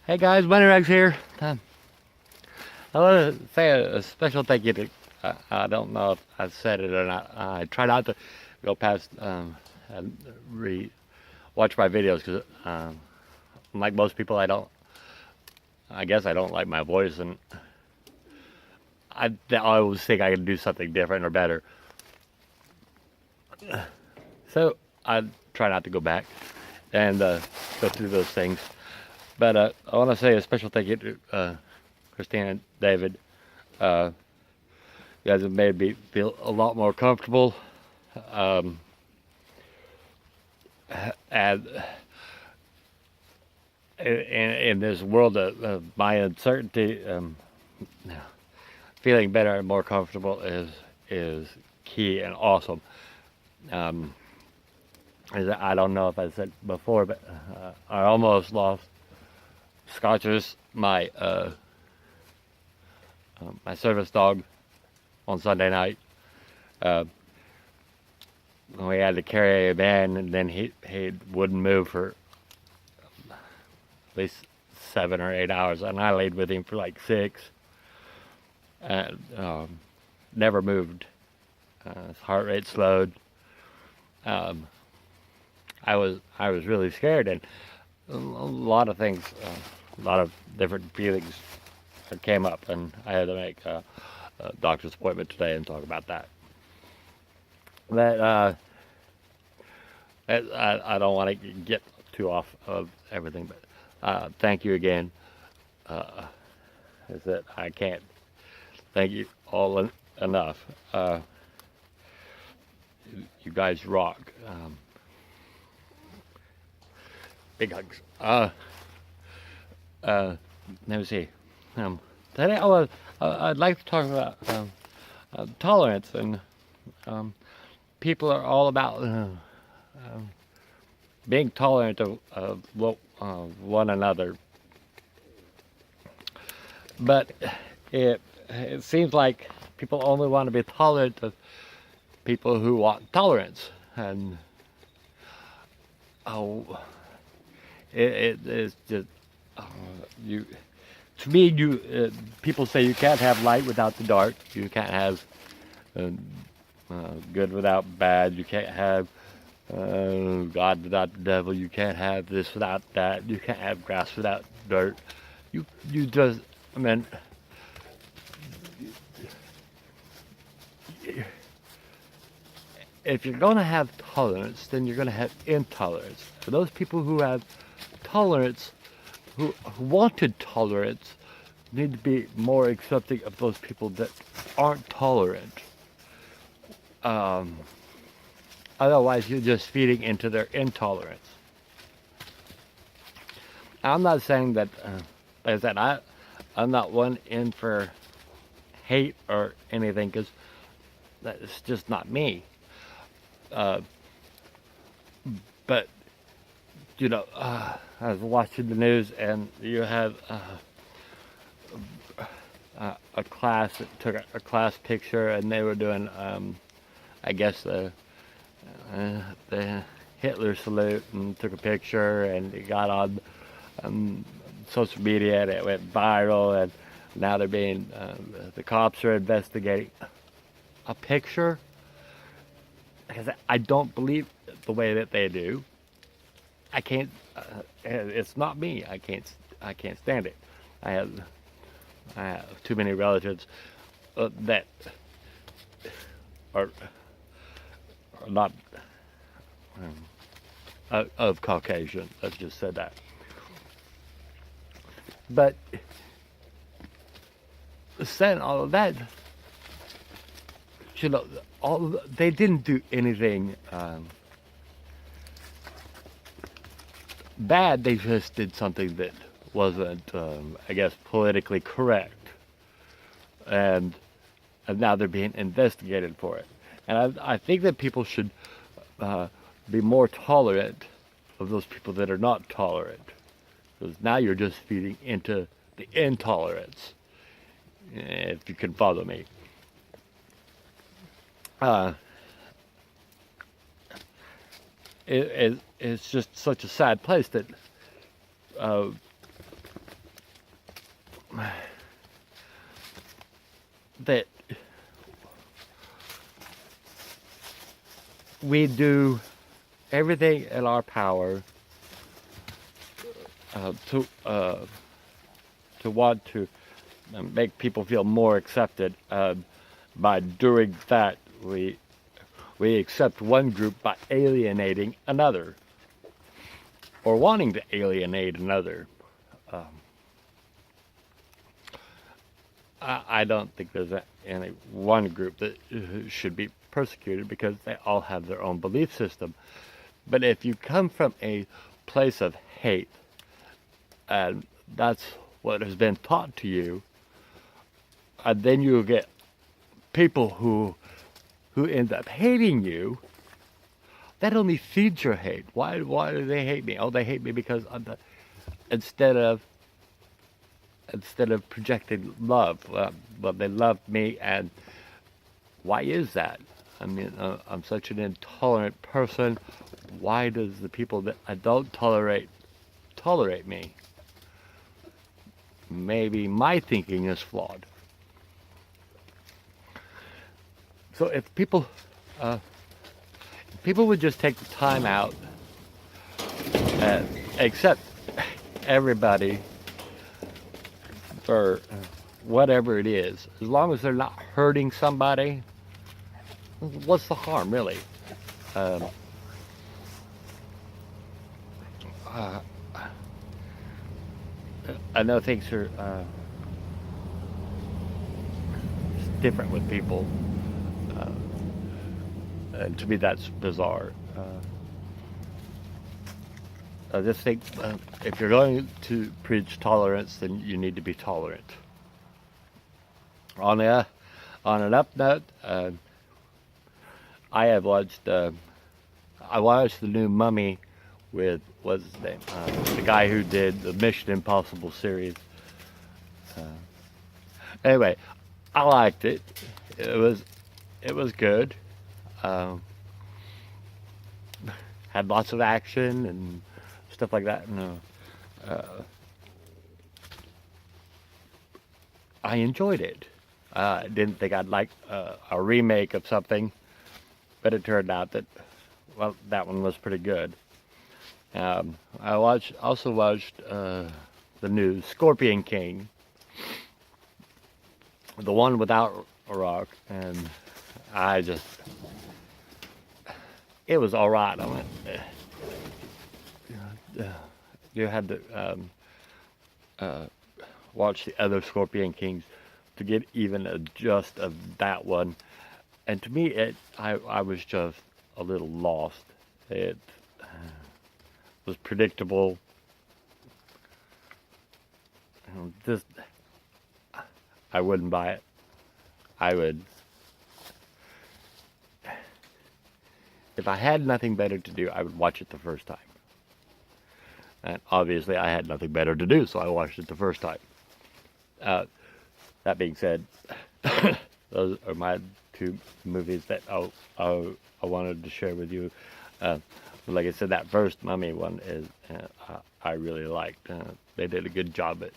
Hey guys, Bunny Rex here. I want to say a special thank you to, I don't know if I said it or not. I try not to go past and watch my videos because, like most people, I guess I don't like my voice, and I always think I can do something different or better. So I try not to go back and go through those things. But I want to say a special thank you to Christine and David. Uh, you guys have made me feel a lot more comfortable. Um, and in this world of my uncertainty, feeling better and more comfortable is key and awesome. Um, I don't know if I said before, but I almost lost Scotchers, my service dog, on Sunday night. Uh, we had to carry him in, and then he wouldn't move for at least 7 or 8 hours, and I laid with him for like 6, and never moved. His heart rate slowed. Um, I was really scared, and a lot of things, a lot of different feelings came up, and I had to make a doctor's appointment today and talk about that. But I don't want to get too off of everything, but thank you again. Uh, is that I can't thank you all enough. You guys rock. Big hugs. Let me see. Today I'd like to talk about tolerance, and people are all about being tolerant of one another, but it seems like people only want to be tolerant of people who want tolerance, and oh, it is just you. To me, people say you can't have light without the dark. You can't have good without bad. You can't have God without the devil. You can't have this without that. You can't have grass without dirt. You just, I mean, if you're gonna have tolerance, then you're gonna have intolerance. For those people who have tolerance, who wanted tolerance, need to be more accepting of those people that aren't tolerant. Otherwise, you're just feeding into their intolerance. I'm not saying that, like I said, I'm not one in for hate or anything, because that's just not me. But I was watching the news, and you have a class that took a class picture, and they were doing, I guess, the Hitler salute, and took a picture, and it got on social media, and it went viral, and now the cops are investigating a picture, because I don't believe the way that they do. I can't. It's not me. I can't stand it. I have too many relatives that are not of Caucasian. Let's just say that. But saying all of that, they didn't do anything bad. They just did something that wasn't, I guess, politically correct, and now they're being investigated for it. And I think that people should be more tolerant of those people that are not tolerant, because now you're just feeding into the intolerance, if you can follow me. It's just such a sad place that that we do everything in our power to want to make people feel more accepted. By doing that, we accept one group by alienating another, or wanting to alienate another. I don't think there's any one group that should be persecuted because they all have their own belief system. But if you come from a place of hate, and that's what has been taught to you, and then you get people who end up hating you, that only feeds your hate. Why do they hate me? Oh, they hate me because instead of projecting love, well, they love me. And why is that? I mean, I'm such an intolerant person. Why does the people that I don't tolerate me? Maybe my thinking is flawed. So if people would just take the time out and accept everybody for whatever it is, as long as they're not hurting somebody, what's the harm, really? I know things are different with people. And to me, that's bizarre. I just think if you're going to preach tolerance, then you need to be tolerant. On an up note, I watched the new Mummy with, what's his name? The guy who did the Mission Impossible series. Anyway, I liked it. It was good. Had lots of action and stuff like that. And, I enjoyed it. I didn't think I'd like a remake of something, but it turned out that, well, that one was pretty good. I also watched the new Scorpion King, the one without a rock, and it was all right. I went, you had to watch the other Scorpion Kings to get even a gist of that one. And to me, I was just a little lost. It was predictable. Just, I wouldn't buy it. If I had nothing better to do, I would watch it the first time. And obviously, I had nothing better to do, so I watched it the first time. That being said, those are my two movies that I wanted to share with you. Like I said, that first Mummy one is I really liked. They did a good job at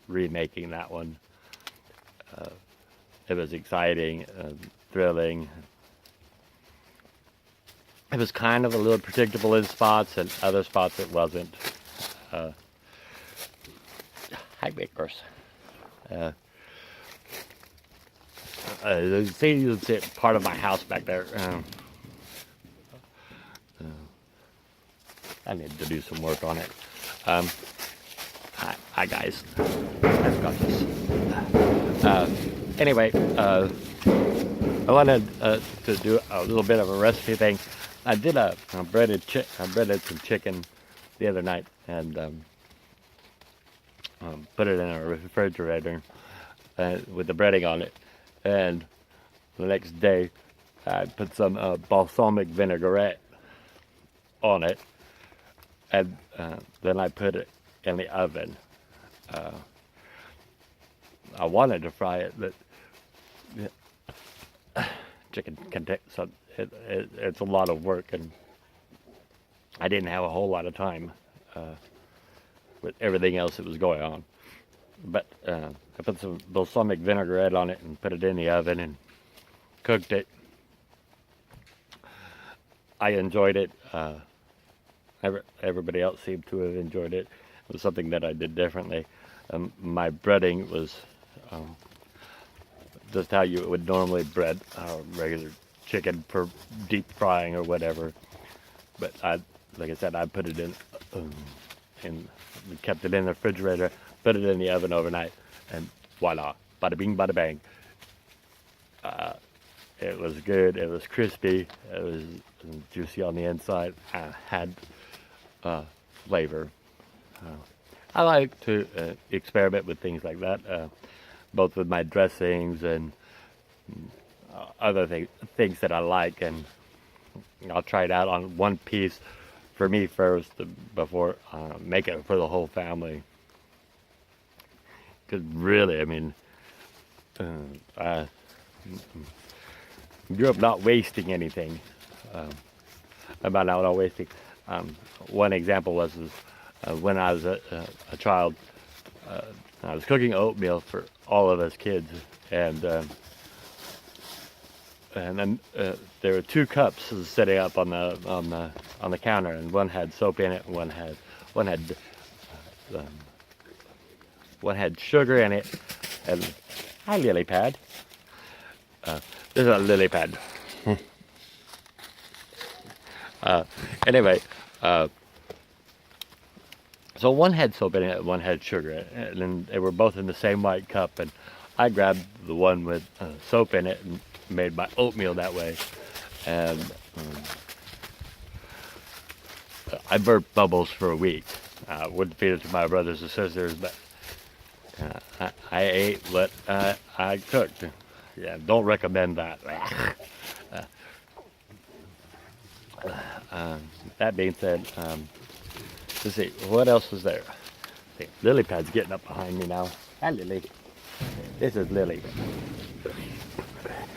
remaking that one. It was exciting, thrilling. It was kind of a little predictable in spots, and other spots it wasn't. Hi, Bakers. You see part of my house back there. I need to do some work on it. Hi guys. I've got this. Anyway, I wanted to do a little bit of a recipe thing. I did I breaded some chicken the other night and put it in a refrigerator with the breading on it. And the next day, I put some balsamic vinaigrette on it, and then I put it in the oven. I wanted to fry it, but chicken can take some. It's a lot of work, and I didn't have a whole lot of time with everything else that was going on. But I put some balsamic vinaigrette on it and put it in the oven and cooked it. I enjoyed it. Everybody else seemed to have enjoyed it. It was something that I did differently. My breading was just how you would normally bread regular chicken for deep frying or whatever. But like I said, I put it in and kept it in the refrigerator, put it in the oven overnight, and voila, bada bing, bada bang. It was good. It was crispy. It was juicy on the inside. Had flavor. I like to experiment with things like that, both with my dressings and other things that I like, and I'll try it out on one piece for me first before make it for the whole family. Because really, I mean, I grew up not wasting anything. About not wasting. One example was when I was a child, I was cooking oatmeal for all of us kids, and then there were 2 cups sitting up on the counter, and one had soap in it, and one had sugar in it. And hi, lily pad. This is a lily pad. Anyway, so one had soap in it, and one had sugar in it, and then they were both in the same white cup, and I grabbed the one with soap in it and made my oatmeal that way, and I burnt bubbles for a week. Wouldn't feed it to my brothers and sisters, but I ate what I cooked. Yeah, don't recommend that. That being said, let's see, what else was there? Lily Pad's getting up behind me now. Hi, Lily. This is Lily.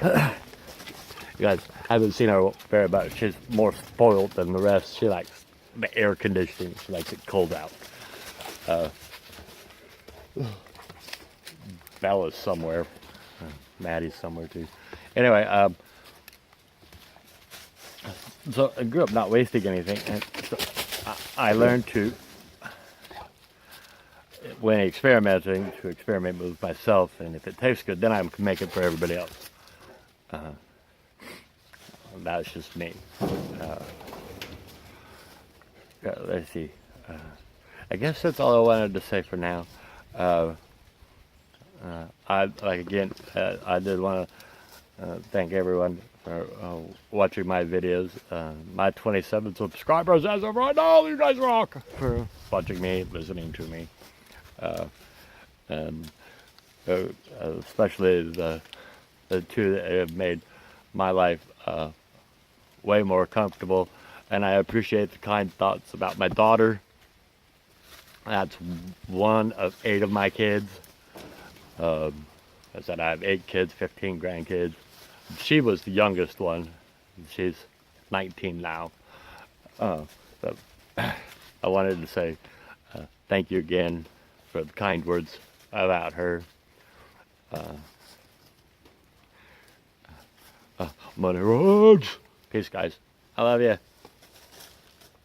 You guys, I haven't seen her very much. She's more spoiled than the rest. She likes the air conditioning. She likes it cold out. Bella's somewhere. Maddie's somewhere too. Anyway, so I grew up not wasting anything, and so I learned to, when experimenting, to experiment with myself, and if it tastes good, then I can make it for everybody else. That's just me. Let's see. I guess that's all I wanted to say for now. I did want to thank everyone for watching my videos. My 27 subscribers as of right now. You guys rock for watching me, listening to me, and especially the 2 that have made my life way more comfortable. And I appreciate the kind thoughts about my daughter. That's one of 8 of my kids. I said I have 8 kids, 15 grandkids. She was the youngest one. She's 19 now. So I wanted to say thank you again for the kind words about her. Money roads. Peace, guys. I love you.